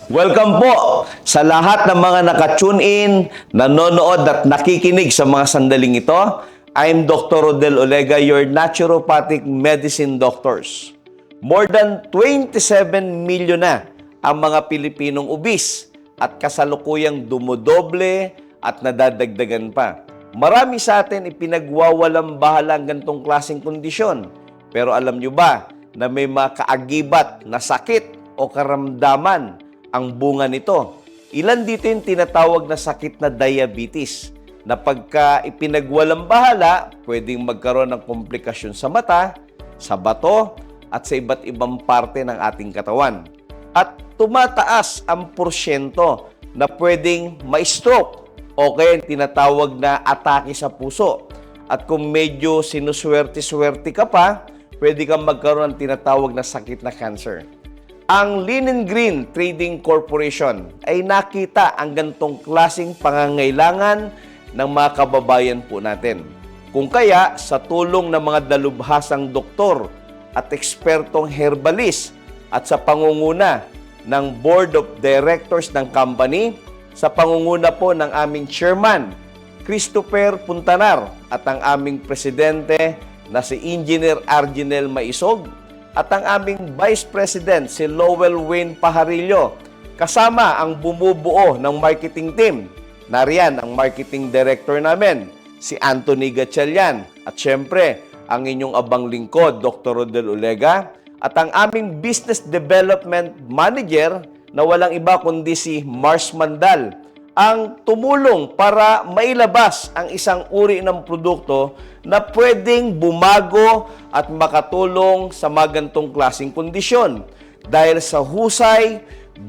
Welcome po sa lahat ng mga naka-tune in, nanonood at nakikinig sa mga sandaling ito. I'm Dr. Rodel Olega, your naturopathic medicine doctors. More than 27 million na ang mga Pilipinong obese at kasalukuyang dumodoble at nadadagdagan pa. Marami sa atin ipinagwawalang bahala ang ganitong klaseng kondisyon. Pero alam nyo ba na may mga kaagibat na sakit o karamdaman ang bunga nito? Ilan dito yung tinatawag na sakit na diabetes, na pagka ipinagwalang bahala, pwedeng magkaroon ng komplikasyon sa mata, sa bato, at sa iba't ibang parte ng ating katawan. At tumataas ang porsyento na pwedeng ma-stroke o kaya yung tinatawag na atake sa puso. At kung medyo sinuswerte-swerte ka pa, pwede kang magkaroon ng tinatawag na sakit na cancer. Ang Linen Green Trading Corporation ay nakita ang ganitong klaseng pangangailangan ng mga kababayan po natin. Kung kaya, sa tulong ng mga dalubhasang doktor at ekspertong herbalist at sa pangunguna ng Board of Directors ng company, sa pangunguna po ng aming chairman, Christopher Puntanar, at ang aming presidente na si Engineer Arginel Maisog, at ang aming Vice President, si Lowell Wayne Pajarillo, kasama ang bumubuo ng marketing team. Nariyan ang marketing director namin, si Anthony Gatchalian. At syempre, ang inyong abang lingkod, Dr. Rodel Olega. At ang aming Business Development Manager, na walang iba kundi si Mars Mandal, ang tumulong para mailabas ang isang uri ng produkto na pwedeng bumago at makatulong sa mga ganitong klaseng kondisyon. Dahil sa husay,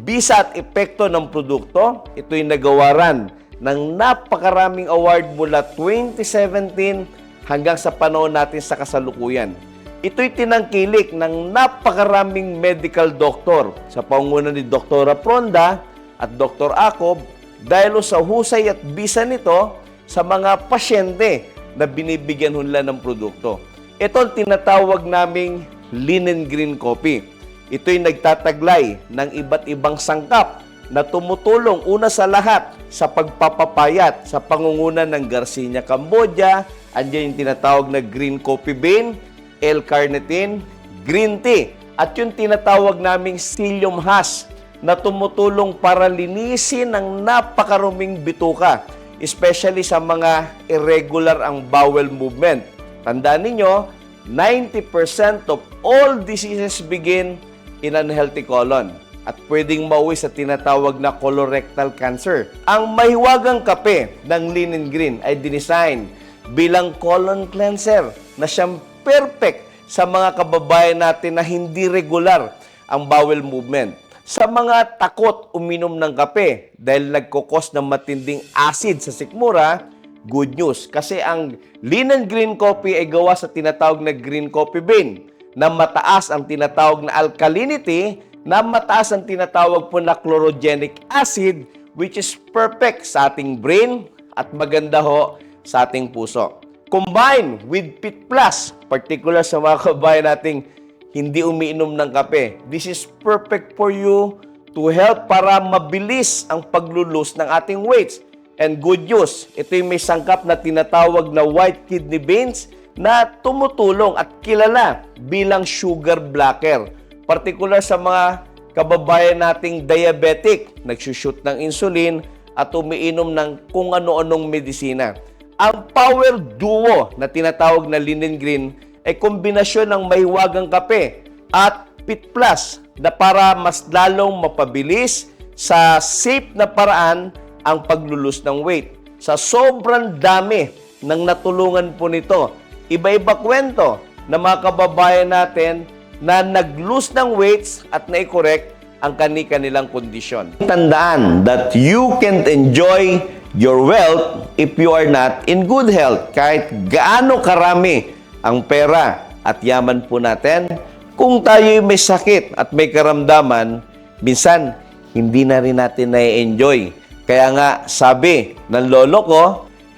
bisa at epekto ng produkto, ito'y nagawaran ng napakaraming award mula 2017 hanggang sa panahon natin sa kasalukuyan. Ito'y tinangkilik ng napakaraming medical doctor sa pangunguna ni Dr. Pronda at Dr. Acob, dahil sa husay at bisa nito sa mga pasyente na binibigyan nila ng produkto. Ito ang tinatawag naming Linen Green Coffee. Ito'y nagtataglay ng iba't ibang sangkap na tumutulong una sa lahat sa pagpapapayat sa pangunguna ng Garcinia Cambodia. Andiyan yung tinatawag na green coffee bean, L-carnitine, green tea, at yung tinatawag naming psyllium husk na tumutulong para linisin ang napakaruming bituka, especially sa mga irregular ang bowel movement. Tandaan ninyo, 90% of all diseases begin in unhealthy colon at pwedeng mauwi sa tinatawag na colorectal cancer. Ang mahiwagang kape ng Linen Green ay dinesign bilang colon cleanser na siyang perfect sa mga kababayan natin na hindi regular ang bowel movement. Sa mga takot uminom ng kape dahil nagkukos ng matinding acid sa sikmura, good news. Kasi ang Linen Green Coffee ay gawa sa tinatawag na green coffee bean na mataas ang tinatawag na alkalinity, na mataas ang tinatawag po na chlorogenic acid, which is perfect sa ating brain at maganda ho sa ating puso. Combine with Pit Plus, particular sa mga kabayan nating hindi umiinom ng kape. This is perfect for you to help para mabilis ang paglulus ng ating weights. And good news, ito'y may sangkap na tinatawag na white kidney beans na tumutulong at kilala bilang sugar blocker. Particular sa mga kababayan nating diabetic, nagsushoot ng insulin at umiinom ng kung ano-anong medisina. Ang power duo na tinatawag na Linen Green ay kombinasyon ng mahiwagang kape at Pit Plus na para mas lalong mapabilis sa safe na paraan ang paglulus ng weight. Sa sobrang dami ng natulungan po nito, iba-iba kwento ng mga kababayan natin na nag-lose ng weights at na-correct ang kanilang kondisyon. Tandaan that you can't enjoy your wealth if you are not in good health. Kahit gaano karami ang pera at yaman po natin, kung tayo may sakit at may karamdaman, minsan hindi na rin natin na-enjoy. Kaya nga sabi ng lolo ko,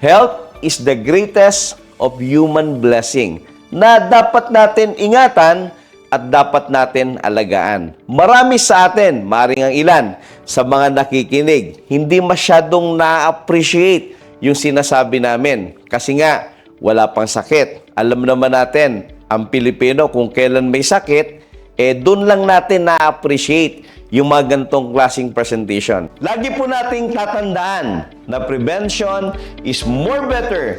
health is the greatest of human blessing, na dapat natin ingatan at dapat natin alagaan. Marami sa atin, maring ang ilan, sa mga nakikinig, hindi masyadong na-appreciate yung sinasabi namin. Kasi nga, wala pang sakit. Alam naman natin, ang Pilipino, kung kailan may sakit, doon lang natin na-appreciate yung mga ganitong klaseng presentation. Lagi po nating tatandaan na prevention is more better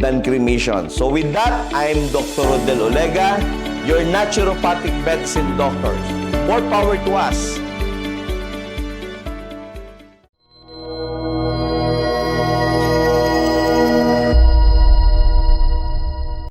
than cremation. So with that, I'm Dr. Rodel Olega, your naturopathic medicine doctor. More power to us.